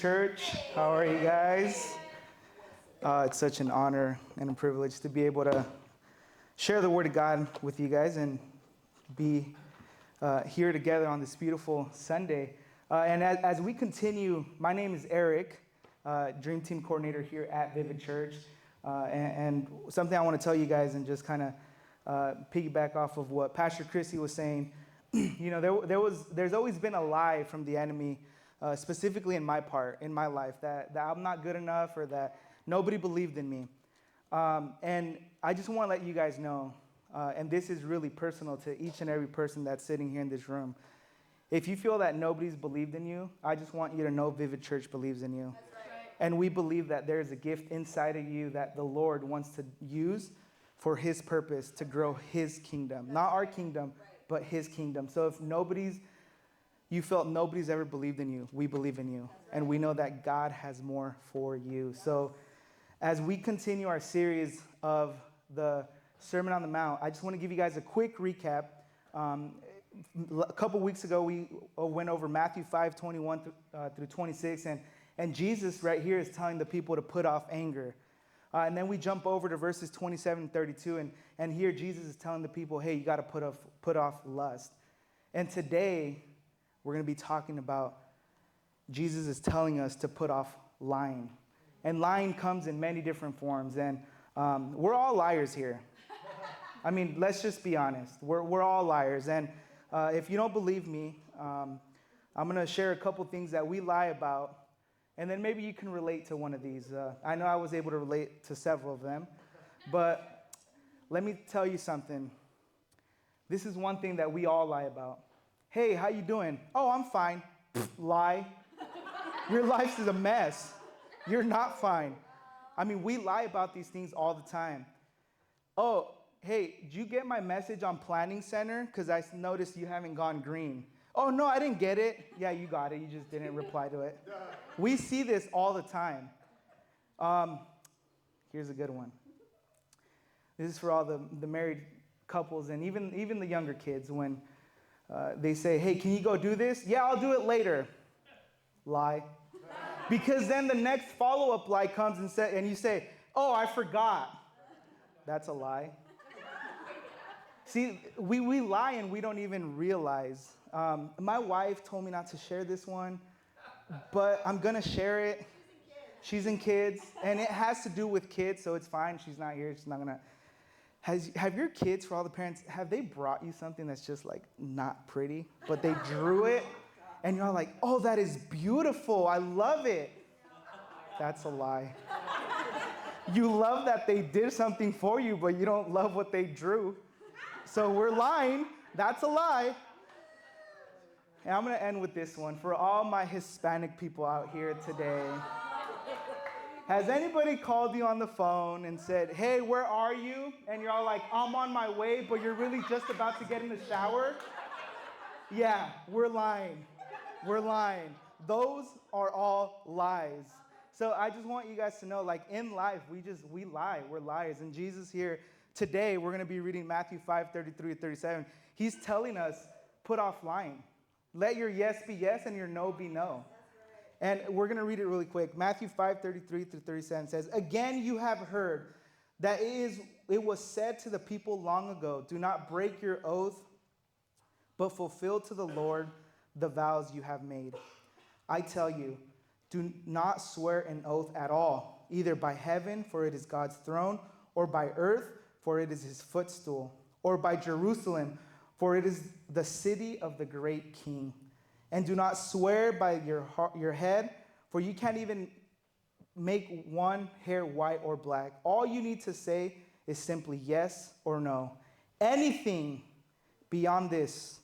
Church. How are you guys? It's such an honor and a privilege to be able to share the Word of God with you guys and be here together on this beautiful Sunday. And as we continue, my name is Eric, Dream Team Coordinator here at Vivid Church. And something I want to tell you guys and just kind of piggyback off of what Pastor Chrissy was saying. You know, there's always been a lie from the enemy, specifically in my life, that I'm not good enough or that nobody believed in me. And I just want to let you guys know, and this is really personal to each and every person that's sitting here in this room. If you feel that nobody's believed in you, I just want you to know Vivid Church believes in you. That's right. And we believe that there's a gift inside of you that the Lord wants to use for His purpose to grow His kingdom. That's not our kingdom, but His kingdom. So if you felt nobody's ever believed in you, we believe in you. And we know that God has more for you. So as we continue our series of the Sermon on the Mount, I just want to give you guys a quick recap. A couple weeks ago, we went over Matthew 5:21 through 26. And Jesus right here is telling the people to put off anger. And then we jump over to verses 27 and 32. And here Jesus is telling the people, hey, you got to put off lust. And today, we're going to be talking about Jesus is telling us to put off lying. And lying comes in many different forms. And we're all liars here. I mean, let's just be honest. We're all liars. And if you don't believe me, I'm going to share a couple things that we lie about. And then maybe you can relate to one of these. I know I was able to relate to several of them. But let me tell you something. This is one thing that we all lie about. Hey, how you doing? Oh, I'm fine. Lie. Your life is a mess. You're not fine. I mean, we lie about these things all the time. Oh, hey, did you get my message on Planning Center? Because I noticed you haven't gone green. Oh, no, I didn't get it. Yeah, you got it. You just didn't reply to it. We see this all the time. Here's a good one. This is for all the married couples and even the younger kids when they say, hey, can you go do this? Yeah, I'll do it later. Lie. Because then the next follow-up lie comes and you say, oh, I forgot. That's a lie. See, we lie and we don't even realize. My wife told me not to share this one, but I'm going to share it. She's in kids, and it has to do with kids, so it's fine. She's not here. She's not going to. Have your kids, for all the parents, have they brought you something that's just like not pretty, but they drew it, and you're all like, oh, that is beautiful. I love it. That's a lie. You love that they did something for you, but you don't love what they drew. So we're lying. That's a lie. And I'm going to end with this one. For all my Hispanic people out here today, has anybody called you on the phone and said, hey, where are you? And you're all like, I'm on my way, but you're really just about to get in the shower? Yeah, we're lying. We're lying. Those are all lies. So I just want you guys to know, like in life, we lie. We're liars. And Jesus here, today, we're going to be reading Matthew 5:33-37. He's telling us, put off lying. Let your yes be yes and your no be no. And we're going to read it really quick. Matthew 5:33-37 says, again, you have heard that it was said to the people long ago, do not break your oath, but fulfill to the Lord the vows you have made. I tell you, do not swear an oath at all, either by heaven, for it is God's throne, or by earth, for it is His footstool, or by Jerusalem, for it is the city of the great King. And do not swear by your head, for you can't even make one hair white or black. All you need to say is simply yes or no. Anything beyond this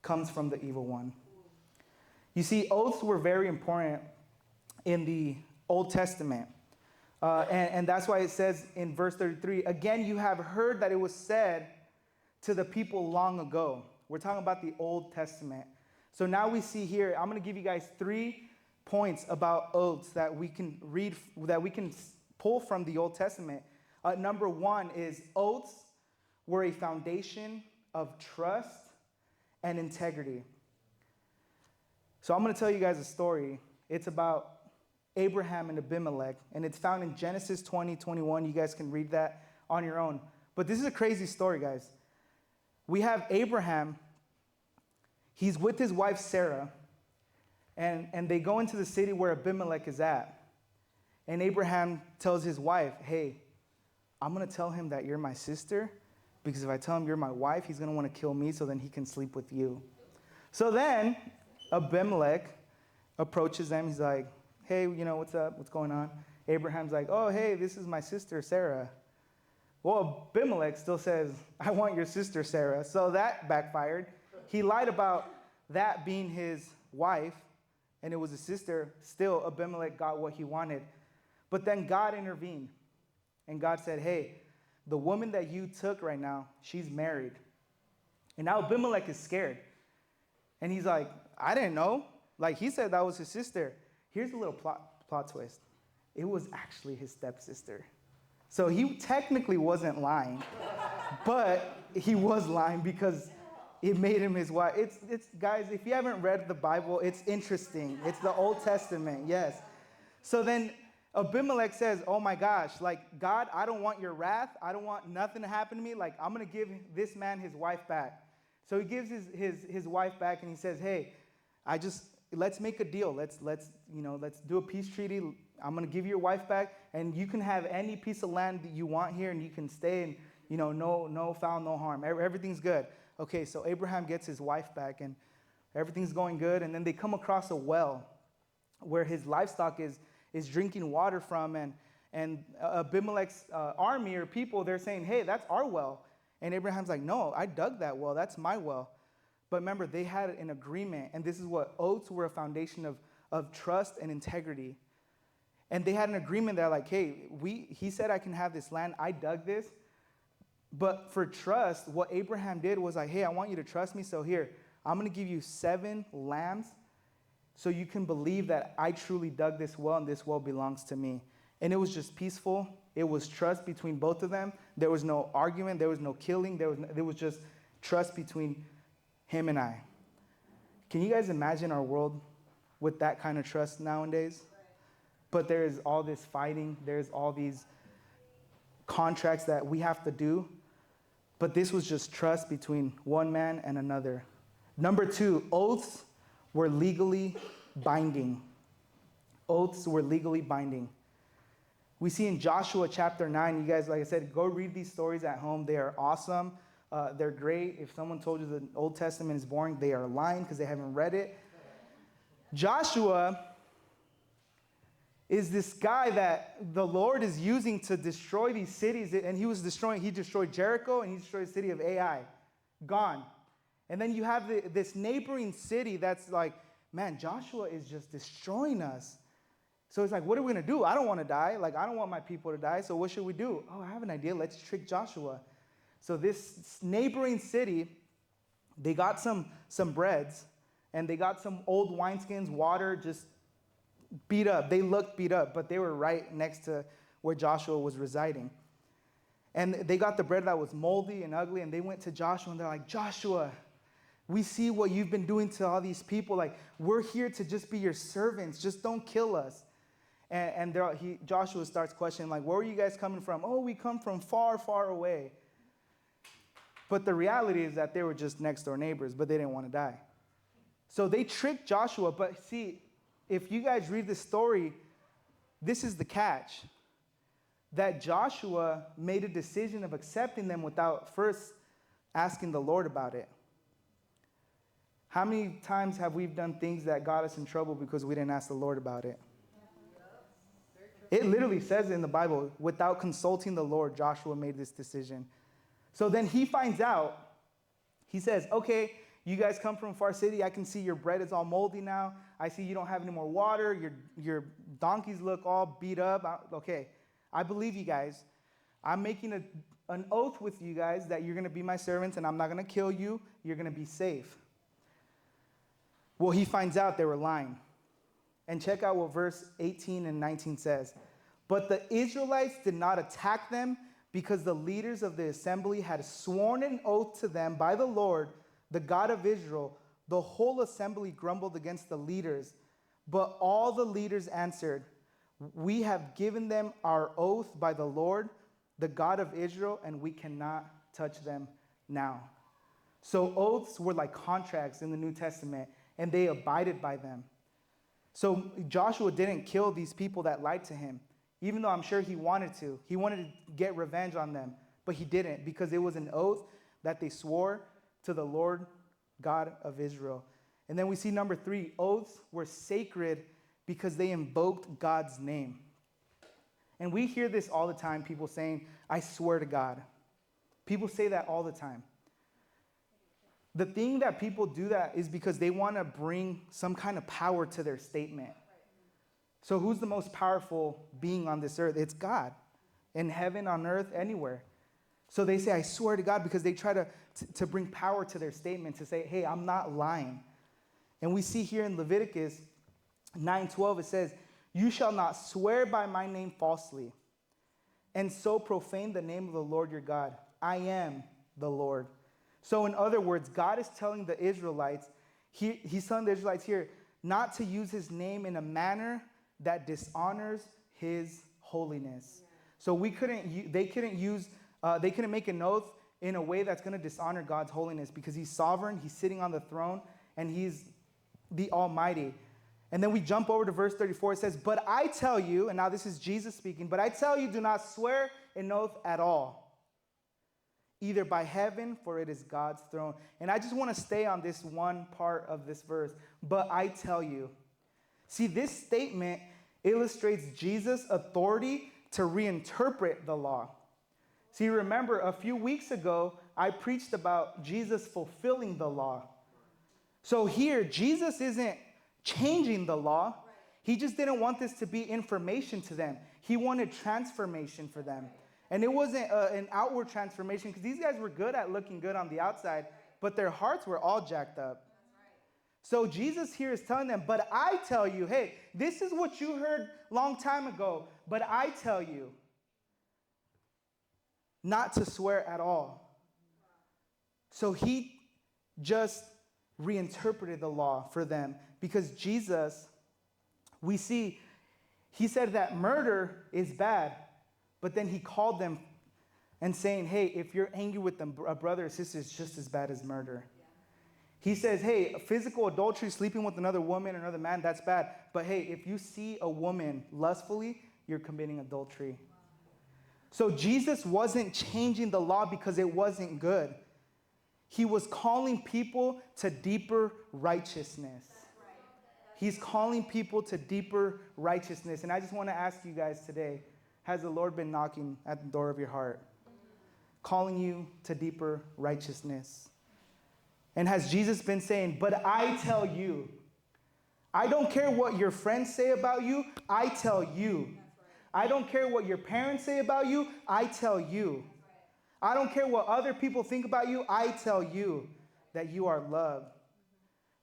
comes from the evil one. You see, oaths were very important in the Old Testament. And that's why it says in verse 33, again, you have heard that it was said to the people long ago. We're talking about the Old Testament. So now we see here, I'm going to give you guys 3 points about oaths that we can read, that we can pull from the Old Testament. Number 1 is oaths were a foundation of trust and integrity. So I'm going to tell you guys a story. It's about Abraham and Abimelech, and it's found in Genesis 20:21. You guys can read that on your own. But this is a crazy story, guys. We have Abraham, he's with his wife Sarah, and they go into the city where Abimelech is at. And Abraham tells his wife, hey, I'm going to tell him that you're my sister, because if I tell him you're my wife, he's going to want to kill me so then he can sleep with you. So then Abimelech approaches them. He's like, hey, what's up? What's going on? Abraham's like, oh, hey, this is my sister, Sarah. Well, Abimelech still says, I want your sister, Sarah. So that backfired. He lied about that being his wife, and it was a sister. Still, Abimelech got what he wanted. But then God intervened, and God said, hey, the woman that you took right now, she's married. And now Abimelech is scared. And he's like, I didn't know. Like, he said that was his sister. Here's a little plot twist. It was actually his stepsister. So he technically wasn't lying, but he was lying because it made him his wife. It's guys, if you haven't read the Bible, it's interesting. It's the Old Testament, yes. So then Abimelech says, oh my gosh, like, God, I don't want your wrath. I don't want nothing to happen to me. Like, I'm going to give this man his wife back. So he gives his wife back, and he says, hey, let's make a deal. Let's do a peace treaty. I'm going to give you your wife back, and you can have any piece of land that you want here, and you can stay, and, no foul, no harm. Everything's good. Okay, so Abraham gets his wife back, and everything's going good, and then they come across a well where his livestock is drinking water from, and Abimelech's army or people, they're saying, hey, that's our well. And Abraham's like, no, I dug that well. That's my well. But remember, they had an agreement, and this is what oaths were, a foundation of trust and integrity. And they had an agreement that, like, hey, he said I can have this land. I dug this. But for trust, what Abraham did was like, hey, I want you to trust me. So here, I'm going to give you 7 lambs so you can believe that I truly dug this well and this well belongs to me. And it was just peaceful. It was trust between both of them. There was no argument. There was no killing. There was just trust between him and I. Can you guys imagine our world with that kind of trust nowadays? But there is all this fighting. There's all these contracts that we have to do. But this was just trust between one man and another. Number 2, oaths were legally binding. Oaths were legally binding. We see in Joshua chapter 9, you guys, like I said, go read these stories at home. They are awesome. They're great. If someone told you the Old Testament is boring, they are lying because they haven't read it. Joshua is this guy that the Lord is using to destroy these cities, and he destroyed Jericho, and he destroyed the city of Ai. Gone. And then you have this neighboring city that's like, man, Joshua is just destroying us. So it's like, what are we going to do? I don't want to die. Like, I don't want my people to die. So what should we do? Oh, I have an idea. Let's trick Joshua. So this neighboring city, they got some breads, and they got some old wineskins, water, just beat up. They looked beat up, but they were right next to where Joshua was residing. And they got the bread that was moldy and ugly, and they went to Joshua, and they're like, Joshua, we see what you've been doing to all these people. Like, we're here to just be your servants. Just don't kill us. And Joshua starts questioning, like, where are you guys coming from? Oh, we come from far, far away. But the reality is that they were just next door neighbors, but they didn't want to die. So they tricked Joshua. But see, if you guys read the story, this is the catch. That Joshua made a decision of accepting them without first asking the Lord about it. How many times have we done things that got us in trouble because we didn't ask the Lord about it? It literally says in the Bible, without consulting the Lord, Joshua made this decision. So then he finds out, he says, okay, you guys come from a far city. I can see your bread is all moldy now. I see you don't have any more water. Your donkeys look all beat up. Okay, I believe you guys. I'm making an oath with you guys that you're going to be my servants and I'm not going to kill you. You're going to be safe. Well, he finds out they were lying. And check out what verse 18 and 19 says. But the Israelites did not attack them because the leaders of the assembly had sworn an oath to them by the Lord, the God of Israel. The whole assembly grumbled against the leaders. But all the leaders answered, We have given them our oath by the Lord, the God of Israel, and we cannot touch them now. So oaths were like contracts in the New Testament, and they abided by them. So Joshua didn't kill these people that lied to him, even though I'm sure he wanted to. He wanted to get revenge on them, but he didn't, because it was an oath that they swore to the Lord God of Israel. And then we see number 3, oaths were sacred because they invoked God's name. And we hear this all the time, people saying, I swear to God. People say that all the time. The thing that people do that is because they want to bring some kind of power to their statement. So who's the most powerful being on this earth? It's God. In heaven, on earth, anywhere. So they say, I swear to God, because they try to bring power to their statement, to say, hey, I'm not lying. And we see here in Leviticus 9:12, it says, you shall not swear by my name falsely, and so profane the name of the Lord your God. I am the Lord. So in other words, God is telling the Israelites, he's telling the Israelites here, not to use his name in a manner that dishonors his holiness. So they couldn't make an oath in a way that's going to dishonor God's holiness, because he's sovereign, he's sitting on the throne, and he's the Almighty. And then we jump over to verse 34. It says, but I tell you, and now this is Jesus speaking, but I tell you, do not swear an oath at all, either by heaven, for it is God's throne. And I just want to stay on this one part of this verse, but I tell you. See, this statement illustrates Jesus' authority to reinterpret the law. See, remember, a few weeks ago, I preached about Jesus fulfilling the law. So here, Jesus isn't changing the law. He just didn't want this to be information to them. He wanted transformation for them. And it wasn't an outward transformation, because these guys were good at looking good on the outside, but their hearts were all jacked up. So Jesus here is telling them, but I tell you, hey, this is what you heard long time ago, but I tell you not to swear at all. So he just reinterpreted the law for them, because Jesus, we see, he said that murder is bad, but then he called them and saying, hey, if you're angry with a brother or sister, it's just as bad as murder. Yeah. He says, hey, physical adultery, sleeping with another woman or another man, that's bad. But hey, if you see a woman lustfully, you're committing adultery. Wow. So Jesus wasn't changing the law because it wasn't good. He was calling people to deeper righteousness. He's calling people to deeper righteousness. And I just want to ask you guys today, has the Lord been knocking at the door of your heart, calling you to deeper righteousness? And has Jesus been saying, but I tell you, I don't care what your friends say about you, I tell you. I don't care what your parents say about you, I tell you. I don't care what other people think about you, I tell you that you are loved,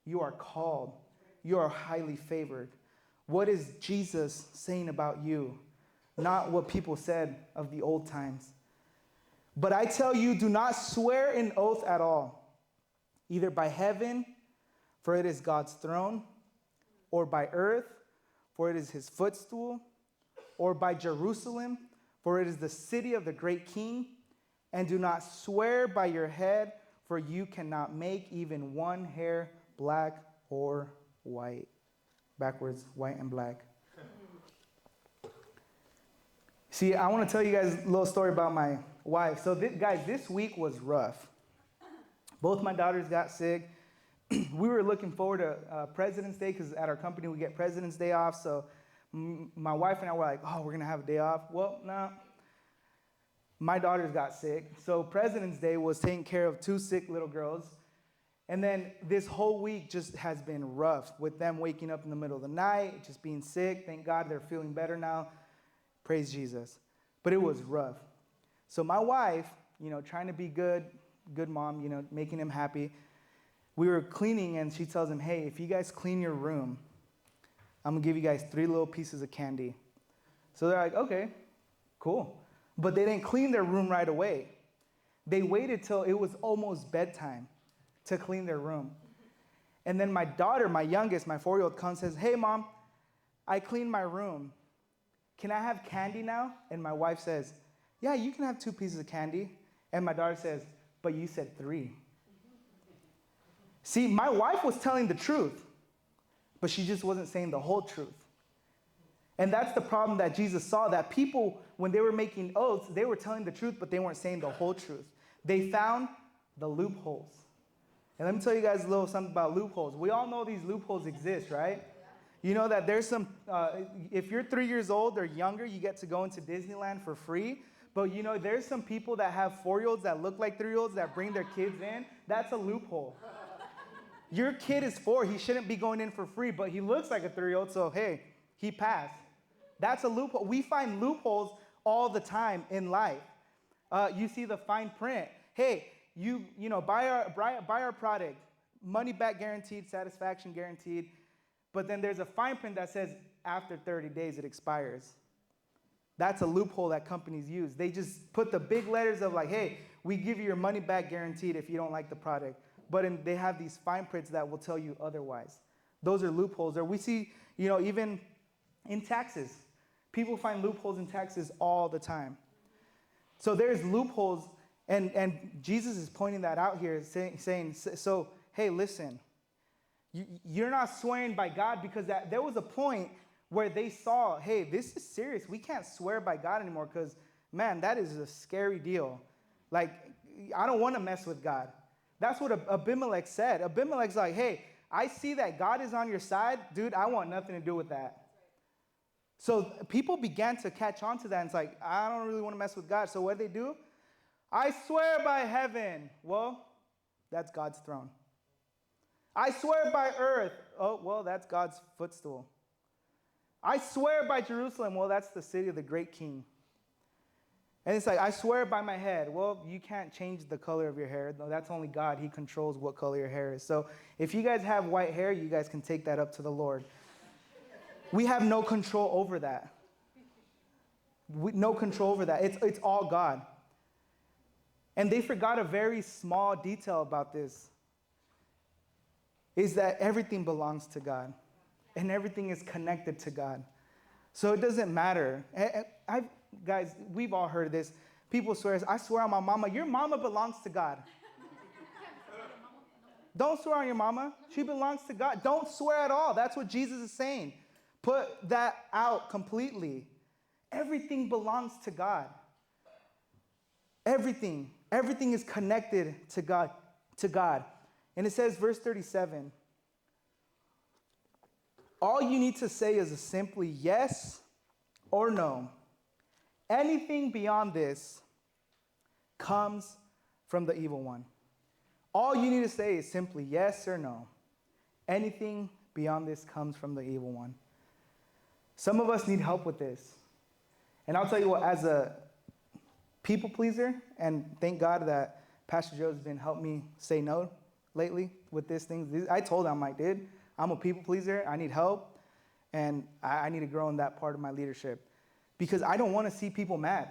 you are called, you are highly favored. What is Jesus saying about you? Not what people said of the old times. But I tell you, do not swear an oath at all, either by heaven, for it is God's throne, or by earth, for it is his footstool, or by Jerusalem, for it is the city of the great king. And do not swear by your head, for you cannot make even one hair black or white. Backwards, white and black. See, I want to tell you guys a little story about my wife. So, guys, this week was rough. Both my daughters got sick. We were looking forward to President's Day, because at our company we get President's Day off. So my wife and I were like, oh, we're going to have a day off. Well, no. My daughters got sick. So President's Day was taking care of 2 sick little girls. And then this whole week just has been rough, with them waking up in the middle of the night, just being sick. Thank God they're feeling better now. Praise Jesus. But it was rough. So my wife, trying to be good mom, making him happy. We were cleaning, and she tells him, hey, if you guys clean your room, I'm going to give you guys 3 little pieces of candy. So they're like, okay, cool. But they didn't clean their room right away. They waited till it was almost bedtime to clean their room. And then my daughter, my youngest, my 4-year-old, comes and says, hey, Mom, I cleaned my room. can I have candy now? And my wife says, yeah, you can have 2 pieces of candy. And my daughter says, but you said 3. See, my wife was telling the truth, but she just wasn't saying the whole truth. And that's the problem that Jesus saw, that people, when they were making oaths, they were telling the truth, but they weren't saying the whole truth. They found the loopholes. And let me tell you guys a little something about loopholes. We all know these loopholes exist, right? You know that there's some, if you're 3 years old or younger, you get to go into Disneyland for free. But you know, there's some people that have 4-year-olds that look like 3-year-olds that bring their kids in. That's a loophole. Your kid is 4. He shouldn't be going in for free, but he looks like a 3-year-old, so hey, he passed. That's a loophole. We find loopholes all the time in life. You see the fine print. Hey, you know, buy our product, money back guaranteed, satisfaction guaranteed. But then there's a fine print that says after 30 days it expires. That's a loophole that companies use. They just put the big letters of like, hey, we give you your money back guaranteed if you don't like the product. But they have these fine prints that will tell you otherwise. Those are loopholes. Or we see, you know, even in taxes. People find loopholes in taxes all the time. So there's loopholes, and Jesus is pointing that out here, saying, so, hey, listen, you're not swearing by God, because there was a point where they saw, hey, this is serious. We can't swear by God anymore because, man, that is a scary deal. Like, I don't want to mess with God. That's what Abimelech said. Abimelech's like, hey, I see that God is on your side. Dude, I want nothing to do with that. So people began to catch on to that, and it's like, I don't really want to mess with God. So what do? I swear by heaven. Well, that's God's throne. I swear by earth. Oh, well, that's God's footstool. I swear by Jerusalem. Well, that's the city of the great king. And it's like, I swear by my head. Well, you can't change the color of your hair. No, that's only God. He controls what color your hair is. So if you guys have white hair, you guys can take that up to the Lord. We have no control over that. No control over that. It's all God. And they forgot a very small detail about this, is that everything belongs to God. And everything is connected to God. So it doesn't matter. Guys, we've all heard this. People swear, I swear on my mama. Your mama belongs to God. Don't swear on your mama. She belongs to God. Don't swear at all. That's what Jesus is saying. Put that out completely. Everything belongs to God. Everything. Everything is connected to God. And it says, verse 37, all you need to say is simply yes or no. Anything beyond this comes from the evil one. All you need to say is simply yes or no. Anything beyond this comes from the evil one. Some of us need help with this. And I'll tell you what, as a people pleaser, and thank God that Pastor Joe's been helping me say no lately with this thing. I told him, I'm like, dude, I'm a people pleaser. I need help. And I need to grow in that part of my leadership. Because I don't want to see people mad.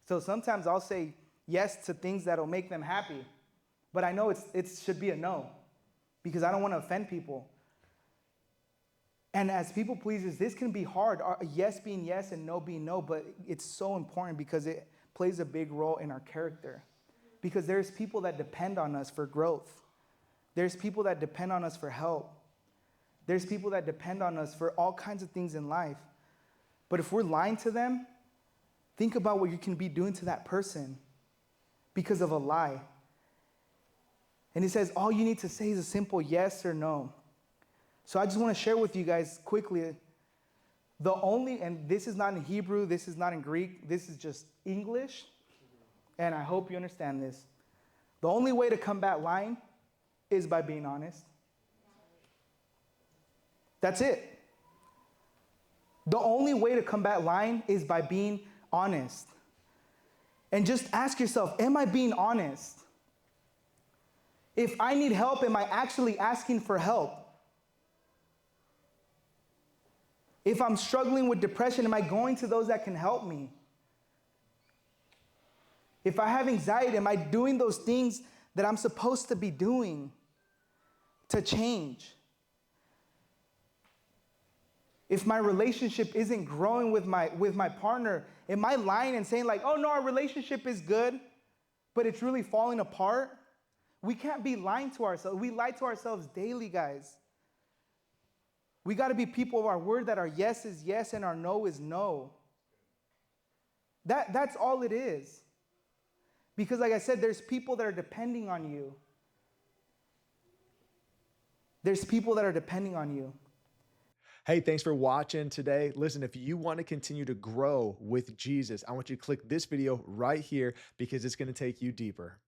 So sometimes I'll say yes to things that'll make them happy. But I know it should be a no. Because I don't want to offend people. And as people pleasers, this can be hard. Yes being yes and no being no. But it's so important because it plays a big role in our character. Because there's people that depend on us for growth. There's people that depend on us for help. There's people that depend on us for all kinds of things in life. But if we're lying to them, think about what you can be doing to that person because of a lie. And he says, all you need to say is a simple yes or no. So I just want to share with you guys quickly, and this is not in Hebrew, this is not in Greek, this is just English, and I hope you understand this. The only way to combat lying is by being honest. That's it. The only way to combat lying is by being honest. And just ask yourself, am I being honest? If I need help, am I actually asking for help? If I'm struggling with depression, am I going to those that can help me? If I have anxiety, am I doing those things that I'm supposed to be doing to change? If my relationship isn't growing with my partner, am I lying and saying like, oh no, our relationship is good, but it's really falling apart? We can't be lying to ourselves. We lie to ourselves daily, guys. We got to be people of our word that our yes is yes and our no is no. That's all it is. Because like I said, there's people that are depending on you. There's people that are depending on you. Hey, thanks for watching today. Listen, if you want to continue to grow with Jesus, I want you to click this video right here because it's going to take you deeper.